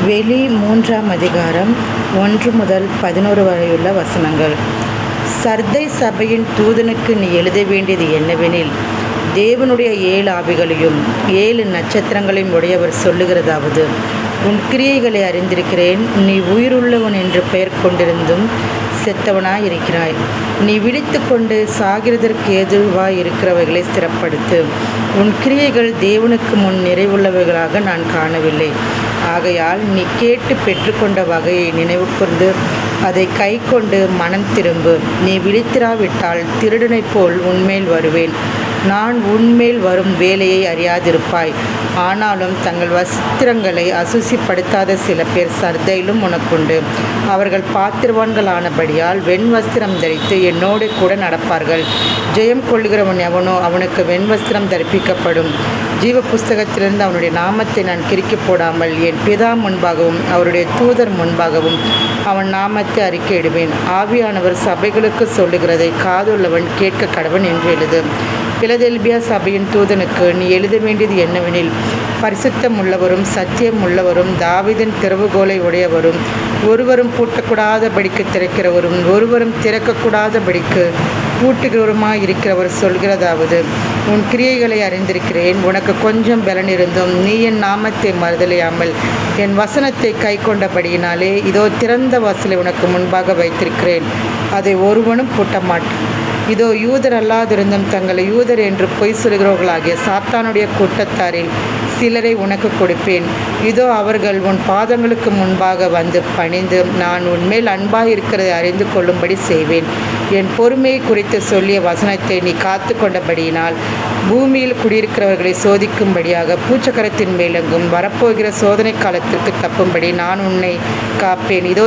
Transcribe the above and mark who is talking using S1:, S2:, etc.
S1: வெளி 3ஆம் அதிகாரம் 1 முதல் 11 வரையுள்ள வசனங்கள். சர்தை சபையின் தூதனுக்கு நீ எழுத வேண்டியது என்னவெனில், தேவனுடைய 7 ஆவிகளையும் 7 நட்சத்திரங்களையும் உடையவர் சொல்லுகிறதாவது: உன் கிரியைகளை அறிந்திருக்கிறேன். நீ உயிருள்ளவன் என்று பெயர் கொண்டிருந்தும் செத்தவனாய் இருக்கிறாய். நீ விழித்து கொண்டு சாகிறதற்கு ஏதுவாய் இருக்கிறவைகளை ஸ்திரப்படுத்து. உன் கிரியைகள் தேவனுக்கு முன் நிறைவுள்ளவைகளாக நான் காணவில்லை. ஆகையால் நீ கேட்டு பெற்றுக்கொண்ட வகையை நினைவு கூர்ந்து அதை கை கொண்டு மனம் திரும்பு. நீ விழித்திராவிட்டால் திருடனைப் போல் உன்மேல் வருவேன். நான் உன்மேல் வரும் வேலையை அறியாதிருப்பாய். ஆனாலும் தங்கள் வஸ்திரங்களை அசுசிப்படுத்தாத சில பேர் சர்தையிலும் உனக்குண்டு. அவர்கள் பாத்திரவான்களானபடியால் வெண் வஸ்திரம் தரித்து என்னோடு கூட நடப்பார்கள். ஜெயம் கொள்கிறவன் எவனோ அவனுக்கு வெண் வஸ்திரம் தரிப்பிக்கப்படும். ஜீவ புஸ்தகத்திலிருந்து அவனுடைய நாமத்தை நான் கிறுக்கி போடாமல் என் பிதா முன்பாகவும் அவருடைய தூதர் முன்பாகவும் அவன் நாமத்தை அறிக்கையிடுவேன். ஆவியானவர் சபைகளுக்கு சொல்லுகிறதை காதுள்ளவன் கேட்க கடவன் என்று எழுது. பிலதெல்பியா சபையின் தூதனுக்கு நீ எழுத வேண்டியது என்னவெனில், பரிசுத்தம் உள்ளவரும் சத்தியம் உள்ளவரும் தாவீதின் திறவுகோலை உடையவரும் ஒருவரும் பூட்டக்கூடாதபடிக்கு திறக்கிறவரும் ஒருவரும் திறக்கக்கூடாதபடிக்கு பூட்டுகிறவருமாய் இருக்கிறவர் சொல்கிறதாவது: உன் கிரியைகளை அறிந்திருக்கிறேன். உனக்கு கொஞ்சம் பலன் இருந்தும் நீ என் நாமத்தை மறுதலையாமல் என் வசனத்தை கை கொண்டபடியினாலே இதோ திறந்த வாசலை உனக்கு முன்பாக வைத்திருக்கிறேன். அதை ஒருவனும் பூட்ட மாட்டான். இதோ யூதர் அல்லாதிருந்தும் தங்களை யூதர் என்று பொய் சொல்கிறவர்களாகிய சாத்தானுடைய கூட்டத்தாரில் சிலரை உனக்கு கொடுப்பேன். இதோ அவர்கள் உன் பாதங்களுக்கு முன்பாக வந்து பணிந்து நான் உன்மேல் அன்பாயிருக்கிறதை அறிந்து கொள்ளும்படி செய்வேன். என் பொறுமையை குறித்து சொல்லிய வசனத்தை நீ காத்து கொண்டபடியினால் பூமியில் குடியிருக்கிறவர்களை சோதிக்கும்படியாக பூச்சக்கரத்தின் மேலெங்கும் வரப்போகிற சோதனை காலத்திற்கு தப்பும்படி நான் உன்னை காப்பேன். இதோ